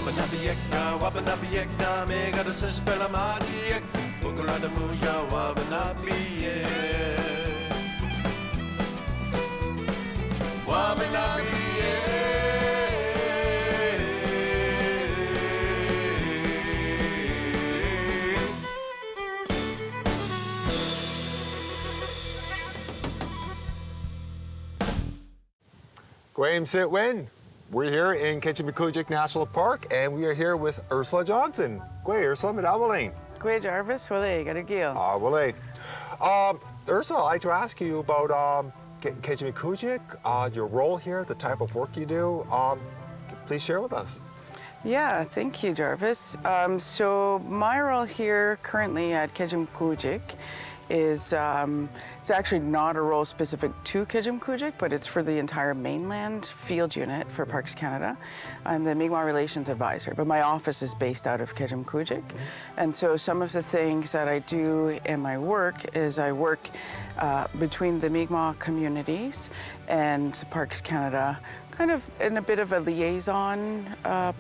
Wabanabiyekna, mega the Sespelamadiek, Bukulada Musha, Wabanabiyek. Gwayim Sit Win. We're here in Kejimkujik National Park, and we are here with Ursula Johnson. Gway, Ursula, Medawalain. Gway Jarvis, Wale, Garagil. Wale. Ursula, I'd like to ask you about Kejimkujik, your role here, the type of work you do. Please share with us. Yeah, thank you, Jarvis. So my role here currently at Kejimkujik is, it's actually not a role specific to Kejimkujik, but it's for the entire mainland field unit for Parks Canada. I'm the Mikmaw Relations Advisor, but my office is based out of Kejimkujik. And so some of the things that I do in my work is I work between the Mikmaw communities and Parks Canada, kind of in a bit of a liaison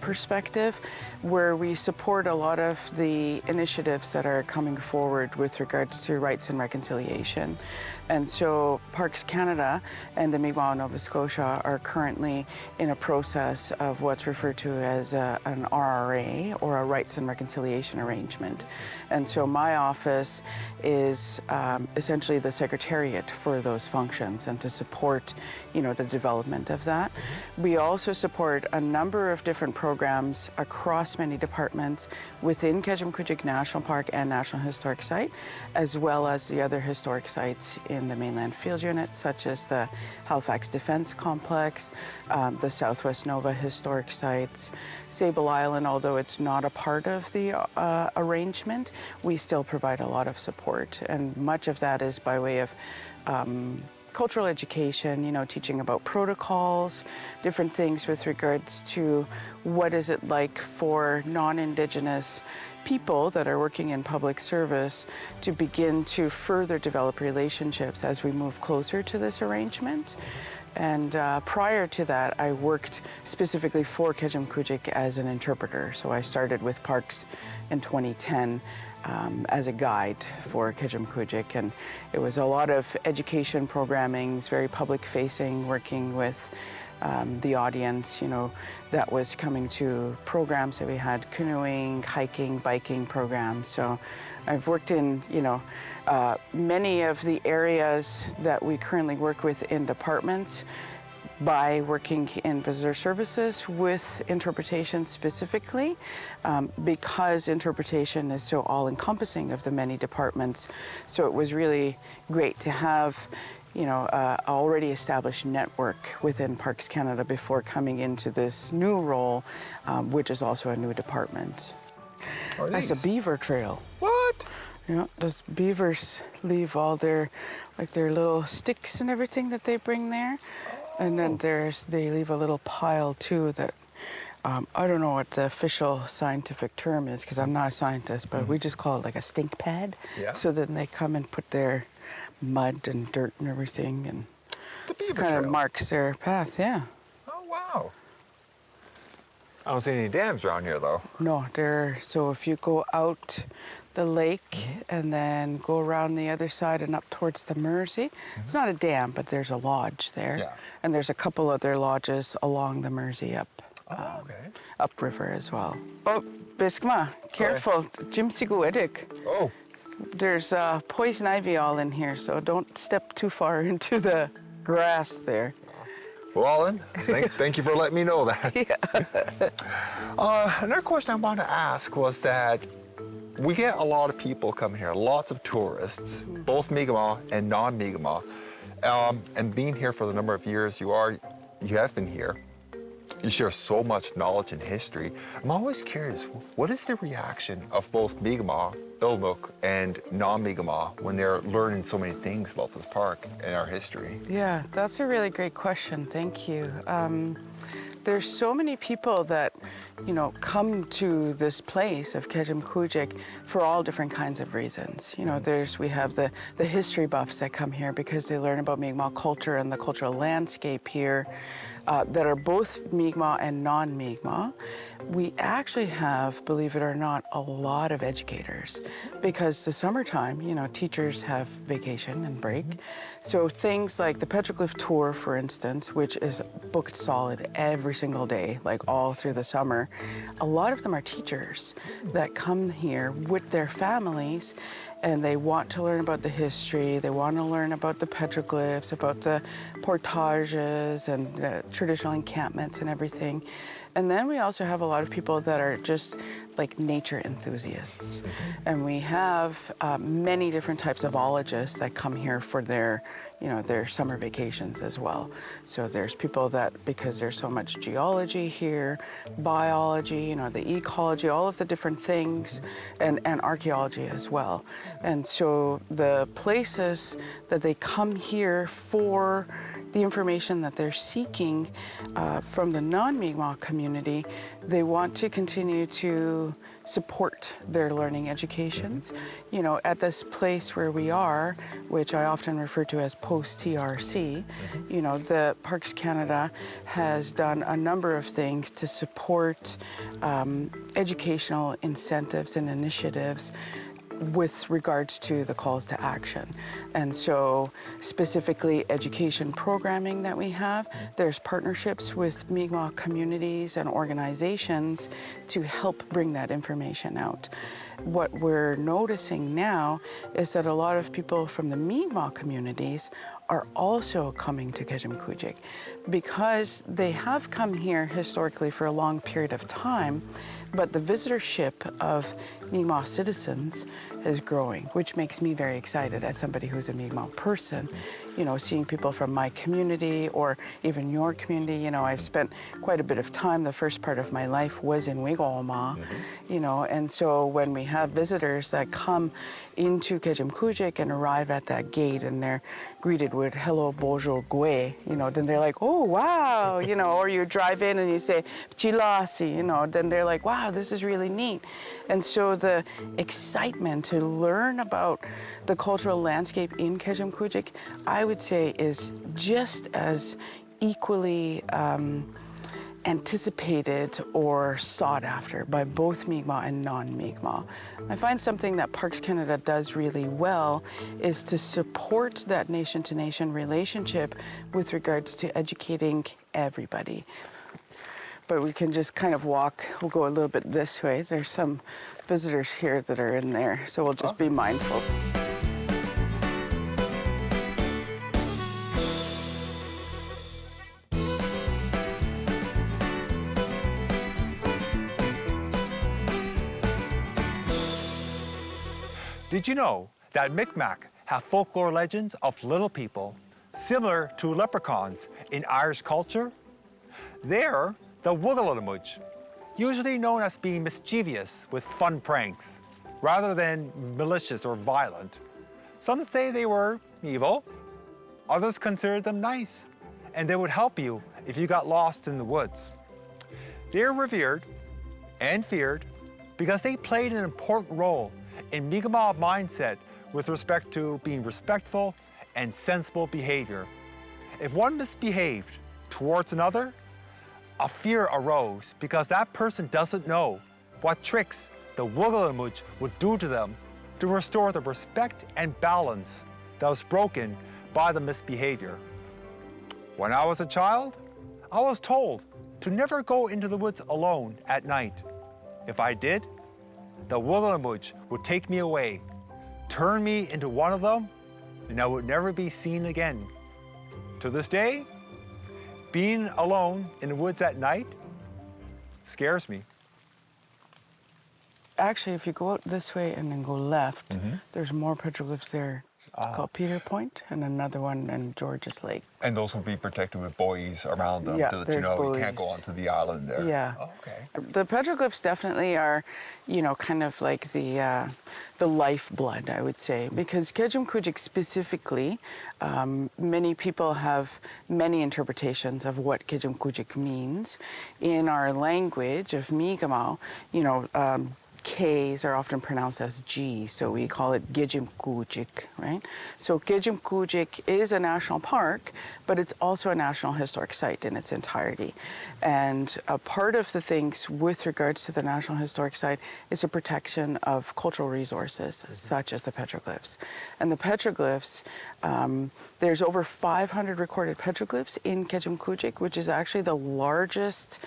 perspective, where we support a lot of the initiatives that are coming forward with regards to rights and reconciliation. And so Parks Canada and the Mikmaw Nova Scotia are currently in a process of what's referred to as an RRA, or a rights and reconciliation arrangement. And so my office is essentially the secretariat for those functions and to support, the development of that. We also support a number of different programs across many departments within Kejimkujik National Park and National Historic Site, as well as the other historic sites in the mainland field unit, such as the Halifax Defence Complex, the Southwest Nova Historic Sites, Sable Island. Although it's not a part of the arrangement, we still provide a lot of support, and much of that is by way of cultural education, teaching about protocols, different things with regards to what is it like for non-Indigenous people that are working in public service to begin to further develop relationships as we move closer to this arrangement. And prior to that, I worked specifically for Kejimkujik as an interpreter. So I started with Parks in 2010 as a guide for Kejimkujik, and it was a lot of education programming, very public-facing, working with the audience, that was coming to programs that we had, canoeing, hiking, biking programs. So I've worked in, many of the areas that we currently work with in departments by working in visitor services with interpretation specifically, because interpretation is so all-encompassing of the many departments. So it was really great to have already established network within Parks Canada before coming into this new role, which is also a new department. That's a beaver trail. What? Yeah, those beavers leave all their little sticks and everything that they bring there. And then they leave a little pile too that, I don't know what the official scientific term is because I'm not a scientist, but we just call it like a stink pad. Yeah. So then they come and put their mud and dirt and everything, and it kind of marks their path, yeah. Oh, wow. I don't see any dams around here, though. No, so if you go out the lake and then go around the other side and up towards the Mersey, it's not a dam, but there's a lodge there. Yeah. And there's a couple other lodges along the Mersey upriver as well. Oh, Biskma, careful, Jimsiguedik. Oh. There's poison ivy all in here, so don't step too far into the grass there. Well, then, thank you for letting me know that. Yeah. Another question I wanted to ask was that we get a lot of people coming here, lots of tourists, both Mi'kmaq and non-Mi'kmaq. And being here for the number of years you have been here, you share so much knowledge and history. I'm always curious, what is the reaction of both Mi'kmaq, Ilmuk, and non-Mi'kmaq when they're learning so many things about this park and our history? Yeah, that's a really great question. Thank you. There's so many people that, come to this place of Kejimkujik for all different kinds of reasons. We have the history buffs that come here because they learn about Mi'kmaq culture and the cultural landscape here. that are both Mi'kmaq and non-Mi'kmaq. We actually have, believe it or not, a lot of educators because the summertime, you know, teachers have vacation and break. So things like the Petroglyph Tour, for instance, which is booked solid every single day, like all through the summer, a lot of them are teachers that come here with their families and they want to learn about the history, they want to learn about the petroglyphs, about the portages and traditional encampments and everything. And then we also have a lot of people that are just like nature enthusiasts. And we have many different types of ologists that come here for their, you know, their summer vacations as well. So there's people that, because there's so much geology here, biology, you know, the ecology, all of the different things, and archaeology as well. And so the places that they come here for the information that they're seeking from the non-Mi'kmaq community, they want to continue to support their learning educations. You know, at this place where we are, which I often refer to as post-TRC, you know, the Parks Canada has done a number of things to support educational incentives and initiatives with regards to the calls to action. And so specifically education programming that we have, there's partnerships with Mi'kmaq communities and organizations to help bring that information out. What we're noticing now is that a lot of people from the Mi'kmaq communities are also coming to Kejimkujik because they have come here historically for a long period of time, but the visitorship of Mi'kmaq citizens is growing, which makes me very excited as somebody who's a Mi'kmaq person. You know, seeing people from my community or even your community. You know, I've spent quite a bit of time, the first part of my life was in Whalesong, you know, and so when we have visitors that come into Kejimkujik and arrive at that gate and they're greeted with hello, bonjour, gwe, you know, then they're like, oh, wow, you know, or you drive in and you say, chilasi, you know, then they're like, wow, this is really neat. And so the excitement to learn about the cultural landscape in Kejimkujik, I would say, is just as equally anticipated or sought after by both Mi'kmaq and non-Mi'kmaq. I find something that Parks Canada does really well is to support that nation-to-nation relationship with regards to educating everybody. But we can just kind of walk, we'll go a little bit this way. There's some visitors here that are in there, so we'll just be mindful. Did you know that Mi'kmaq have folklore legends of little people similar to leprechauns in Irish culture? They're the Wugalamuj, usually known as being mischievous with fun pranks, rather than malicious or violent. Some say they were evil, others consider them nice, and they would help you if you got lost in the woods. They're revered and feared because they played an important role in Mi'kmaq mindset with respect to being respectful and sensible behavior. If one misbehaved towards another, a fear arose because that person doesn't know what tricks the Wugalamuj would do to them to restore the respect and balance that was broken by the misbehavior. When I was a child, I was told to never go into the woods alone at night. If I did, the Wugalamuj would take me away, turn me into one of them, and I would never be seen again. To this day, being alone in the woods at night scares me. Actually, if you go out this way and then go left, there's more petroglyphs there. It's called Peter Point, and another one in George's Lake. And those will be protected with buoys around them Yeah, so that you know there's you can't go buoys. onto the island there. Yeah. Oh, okay. The petroglyphs definitely are, you know, kind of like the lifeblood, I would say, because Kejimkujik specifically, many people have many interpretations of what Kejimkujik means. In our language of Mikmaw, you know, K's are often pronounced as G, so we call it Kejimkujik, right? So Kejimkujik is a national park, but it's also a National Historic Site in its entirety. And a part of the things with regards to the National Historic Site is the protection of cultural resources, such as the petroglyphs. And the petroglyphs, there's over 500 recorded petroglyphs in Kejimkujik, which is actually the largest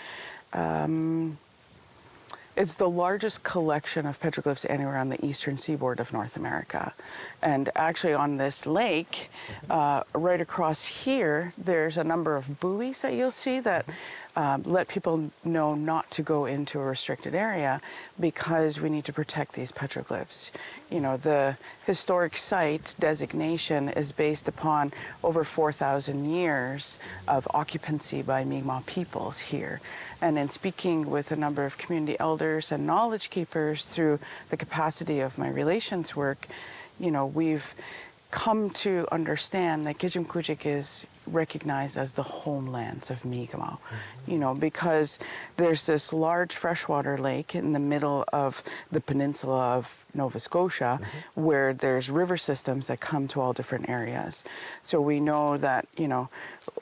it's the largest collection of petroglyphs anywhere on the eastern seaboard of North America. And actually on this lake, right across here, there's a number of buoys that you'll see that let people know not to go into a restricted area because we need to protect these petroglyphs. You know, the historic site designation is based upon over 4,000 years of occupancy by Mikmaw peoples here. And in speaking with a number of community elders and knowledge keepers through the capacity of my relations work, you know, we've come to understand that Kejimkujik is recognized as the homelands of Mikmaw, you know, because there's this large freshwater lake in the middle of the peninsula of Nova Scotia where there's river systems that come to all different areas. So we know that, you know,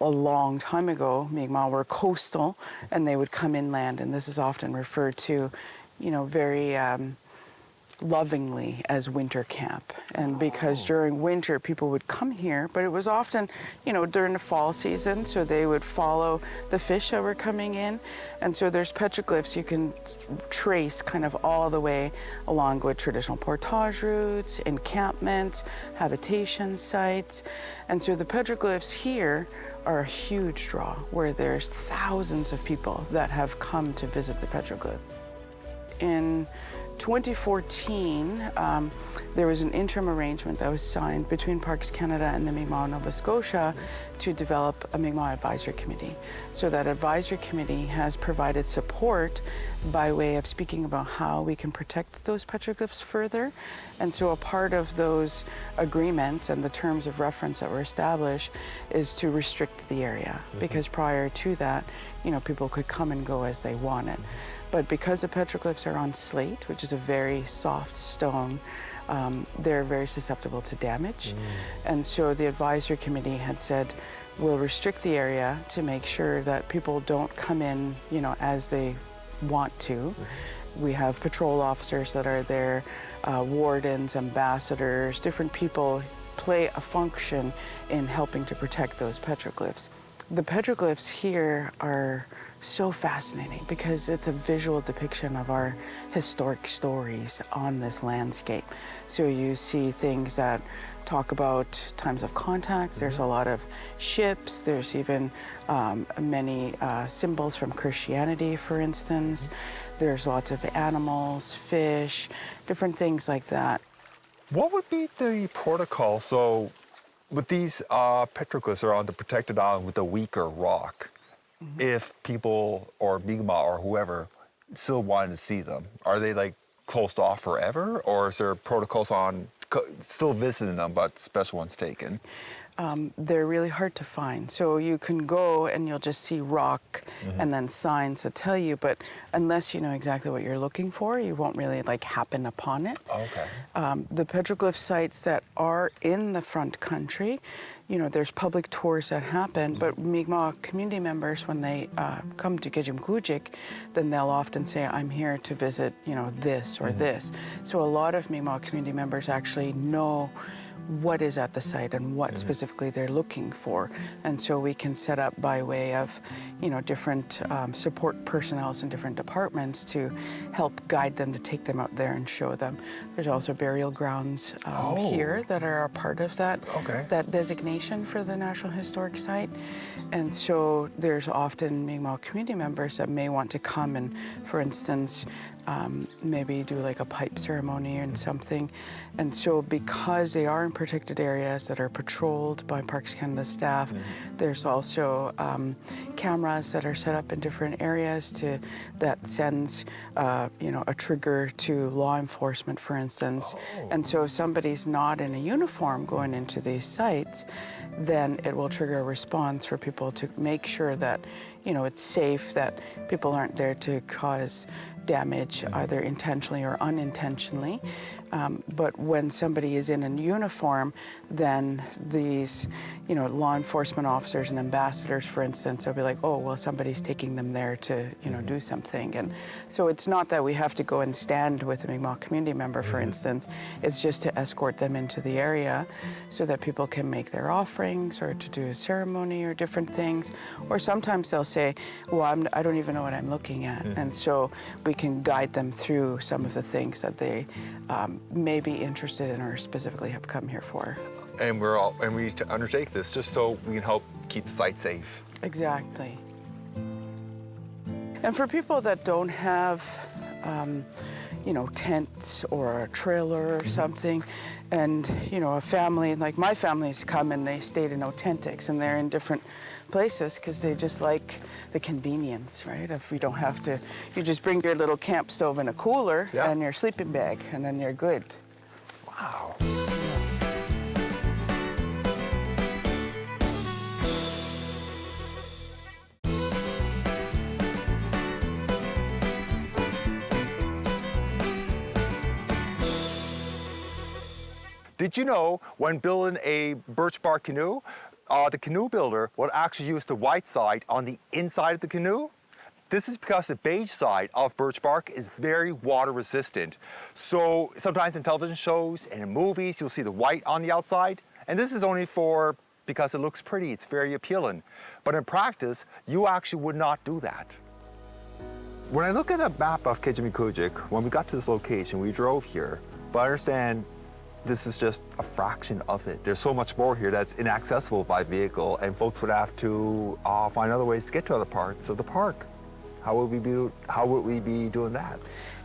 a long time ago, Mikmaw were coastal and they would come inland, and this is often referred to, you know, very lovingly as winter camp. And because during winter people would come here, but it was often, you know, during the fall season, so they would follow the fish that were coming in. And so there's petroglyphs you can trace kind of all the way along with traditional portage routes, encampments, habitation sites. And so the petroglyphs here are a huge draw where there's thousands of people that have come to visit the petroglyph. In 2014, there was an interim arrangement that was signed between Parks Canada and the Mikmaw Nova Scotia to develop a Mikmaw Advisory Committee. So that advisory committee has provided support by way of speaking about how we can protect those petroglyphs further. And so a part of those agreements and the terms of reference that were established is to restrict the area, because prior to that, you know, people could come and go as they wanted. But because the petroglyphs are on slate, which is a very soft stone, they're very susceptible to damage. And so the advisory committee had said, we'll restrict the area to make sure that people don't come in, you know, as they want to. We have patrol officers that are there, wardens, ambassadors, different people play a function in helping to protect those petroglyphs. The petroglyphs here are so fascinating because it's a visual depiction of our historic stories on this landscape. So you see things that talk about times of contact. There's a lot of ships. There's even many symbols from Christianity, for instance. There's lots of animals, fish, different things like that. What would be the protocol? So with these petroglyphs are on the protected island with a weaker rock, if people or Mikmaw or whoever still wanted to see them, are they like closed off forever, or is there protocols on still visiting them but special ones taken? They're really hard to find. So you can go and you'll just see rock and then signs that tell you, but unless you know exactly what you're looking for, you won't really like happen upon it. Okay. The petroglyph sites that are in the front country, you know, there's public tours that happen, but Mikmaw community members, when they come to Kejimkujik, then they'll often say, I'm here to visit, you know, this or this. So a lot of Mikmaw community members actually know what is at the site and what specifically they're looking for. And so we can set up by way of, you know, different support personnel in different departments to help guide them, to take them out there and show them. There's also burial grounds here that are a part of that, that designation for the National Historic Site. And so there's often Mikmaw community members that may want to come and, for instance, maybe do like a pipe ceremony and something. And so because they are in protected areas that are patrolled by Parks Canada staff, there's also cameras that are set up in different areas that sends, a trigger to law enforcement, for instance. Oh. And so if somebody's not in a uniform going into these sites, then it will trigger a response for people to make sure that, it's safe, that people aren't there to cause damage either intentionally or unintentionally. But when somebody is in a uniform, then these, law enforcement officers and ambassadors, for instance, they'll be like, oh, well, somebody's taking them there to, do something. And so it's not that we have to go and stand with a Mikmaw community member, for instance. It's just to escort them into the area so that people can make their offerings or to do a ceremony or different things. Or sometimes they'll say, well, I don't even know what I'm looking at. And so we can guide them through some of the things that they may be interested in or specifically have come here for. And we undertake this just so we can help keep the site safe. Exactly. And for people that don't have, tents or a trailer or something, and, a family, like my family's come and they stayed in Authentics, and they're in different places because they just like the convenience, right? If you don't have to, you just bring your little camp stove and a cooler and your sleeping bag, and then you're good. Wow. Did you know when building a birch bark canoe, the canoe builder will actually use the white side on the inside of the canoe? This is because the beige side of birch bark is very water resistant. So sometimes in television shows and in movies, you'll see the white on the outside. And this is only because it looks pretty, it's very appealing. But in practice, you actually would not do that. When I look at a map of Kejimkujik, when we got to this location, we drove here, but I understand this is just a fraction of it. There's so much more here that's inaccessible by vehicle, and folks would have to find other ways to get to other parts of the park. How would we be doing that?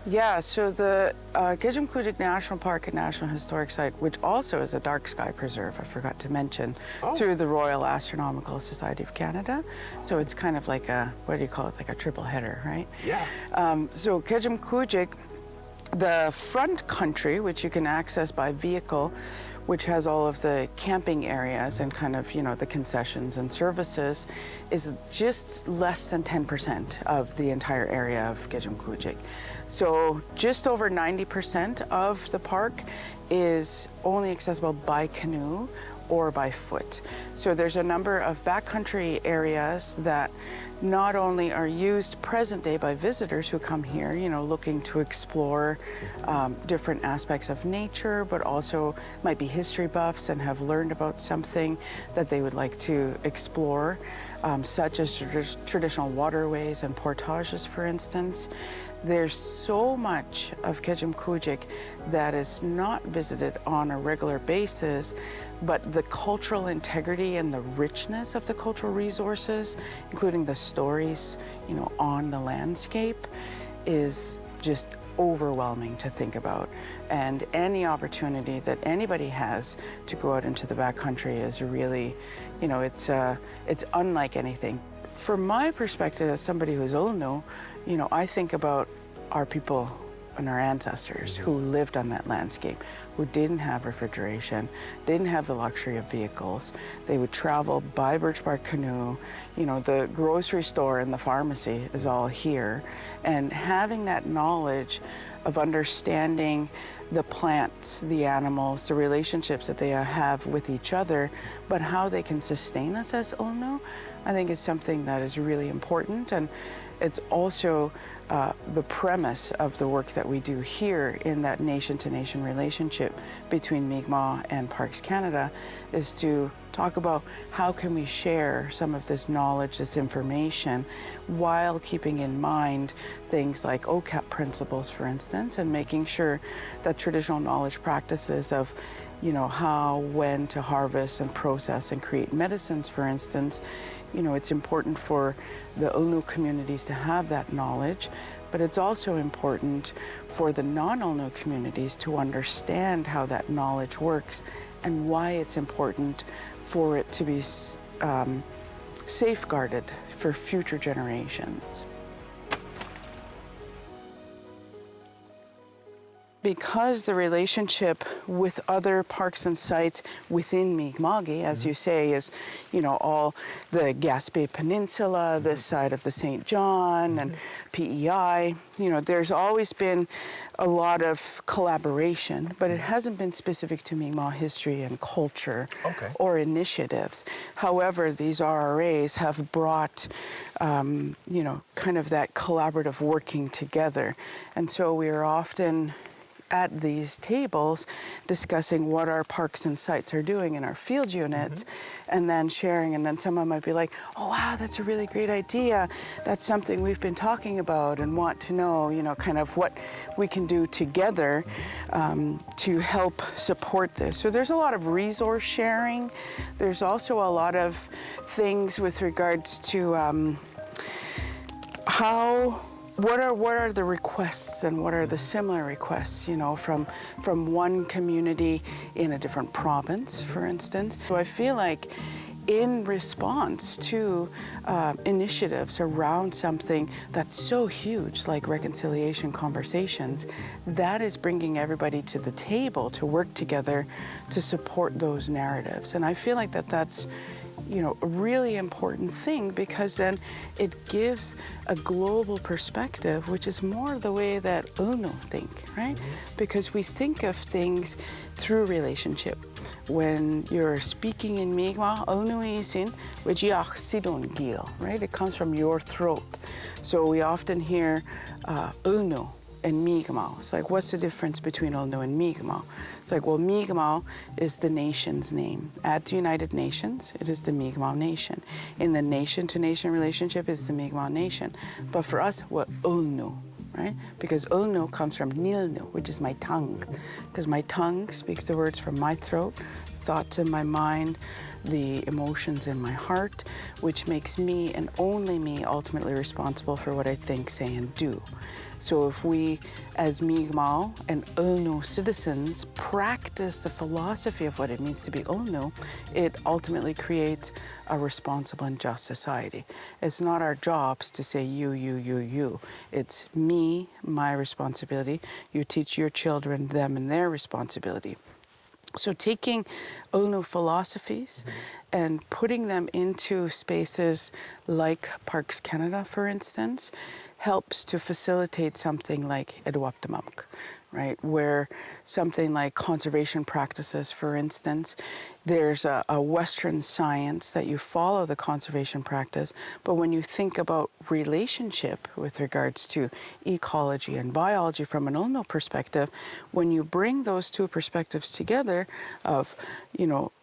Yeah, so the Kejimkujik National Park and National Historic Site, which also is a dark sky preserve, I forgot to mention, through the Royal Astronomical Society of Canada. So it's kind of like like a triple header, right? Yeah. So Kejimkujik, the front country, which you can access by vehicle, which has all of the camping areas and kind of, the concessions and services, is just less than 10% of the entire area of Kejimkujik. So just over 90% of the park is only accessible by canoe or by foot. So there's a number of backcountry areas that not only are used present day by visitors who come here, looking to explore different aspects of nature, but also might be history buffs and have learned about something that they would like to explore, such as traditional waterways and portages, for instance. There's so much of Kejimkujik that is not visited on a regular basis, but the cultural integrity and the richness of the cultural resources, including the stories, on the landscape, is just overwhelming to think about. And any opportunity that anybody has to go out into the backcountry is really, it's unlike anything. From my perspective as somebody who's Ulnu, I think about our people and our ancestors who lived on that landscape, who didn't have refrigeration, didn't have the luxury of vehicles. They would travel by birch bark canoe. The grocery store and the pharmacy is all here. And having that knowledge of understanding the plants, the animals, the relationships that they have with each other, but how they can sustain us as Ulnu, I think is something that is really important. And it's also the premise of the work that we do here in that nation-to-nation relationship between Mikmaw and Parks Canada, is to talk about how can we share some of this knowledge, this information, while keeping in mind things like OCAP principles, for instance, and making sure that traditional knowledge practices of how, when to harvest and process and create medicines, for instance, it's important for the Ulnu communities to have that knowledge, but it's also important for the non-Ulnu communities to understand how that knowledge works and why it's important for it to be safeguarded for future generations. Because the relationship with other parks and sites within Mi'kmaq, as you say, is, all the Gaspé Peninsula, this side of the St. John, and PEI, there's always been a lot of collaboration, but it hasn't been specific to Mi'kmaq history and culture or initiatives. However, these RRAs have brought, kind of that collaborative working together. And so we are often at these tables discussing what our parks and sites are doing in our field units, and then sharing, and then someone might be like, oh wow, that's a really great idea, that's something we've been talking about and want to know, kind of what we can do together to help support this. So there's a lot of resource sharing. There's also a lot of things with regards to what are the requests and what are the similar requests, from one community in a different province, for instance. So I feel like in response to initiatives around something that's so huge, like reconciliation conversations, that is bringing everybody to the table to work together to support those narratives. And I feel like that's a really important thing, because then it gives a global perspective, which is more the way that Ulnu think, right? Because we think of things through relationship. When you're speaking in Mi'kmaq, Ulnu isin, wijiach sidon gil, right? It comes from your throat. So we often hear Ulnu and Mikmaw. It's like, what's the difference between Ulnu and Mikmaw? It's like, well, Mikmaw is the nation's name. At the United Nations, it is the Mi'kmaq Nation. In the nation-to-nation relationship, it's the Mi'kmaq Nation. But for us, we're Ulnu, right? Because Ulnu comes from Nilnu, which is my tongue. Because my tongue speaks the words from my throat, thoughts in my mind, the emotions in my heart, which makes me and only me ultimately responsible for what I think, say, and do. So if we, as Mi'kmaq and Ulnu citizens, practice the philosophy of what it means to be Ulnu, it ultimately creates a responsible and just society. It's not our jobs to say you, you, you, you. It's me, my responsibility. You teach your children, them, and their responsibility. So taking Ulnu philosophies and putting them into spaces like Parks Canada, for instance, helps to facilitate something like Edwaptamamk, right? Where something like conservation practices, for instance, there's a Western science that you follow the conservation practice, but when you think about relationship with regards to ecology and biology from an Ulnu perspective, when you bring those two perspectives together of,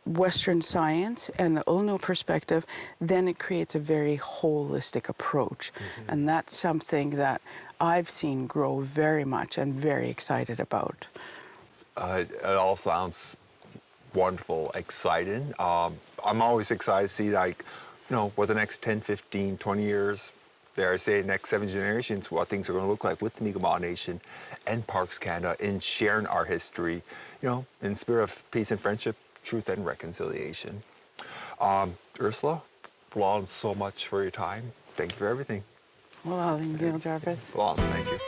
Western science and the Ulnu perspective, then it creates a very holistic approach. And that's something that I've seen grow very much and very excited about. It all sounds wonderful, exciting. I'm always excited to see, what the next 10, 15, 20 years, dare I say, next 7 generations, what things are going to look like with the Mi'kmaq Nation and Parks Canada in sharing our history, in the spirit of peace and friendship, truth and reconciliation. Ursula, Whalesong, so much for your time. Thank you for everything. Well, thank you, Jarvis. Whalesong, thank you.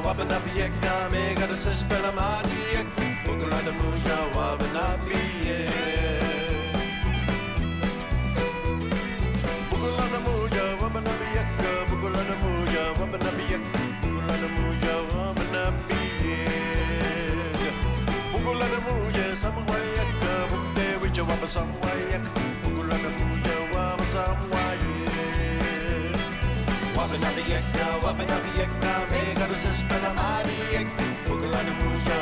Wabanabiekna, mega the Sespelamadiek, Bukulana Muja, Wabanabiek. Bukulana Muja, Wabanabieka, Bukulana Muja, Wabanabiek, Bukulana Muja, Wabanabiek. Bukulana Muja, Samwayeka, Bukte, which you wabba Samwayak, Bukulana Muja, Wabba Samwayek. Wabanabiekna, mega the Sespelamadiek, Bukulana Muja,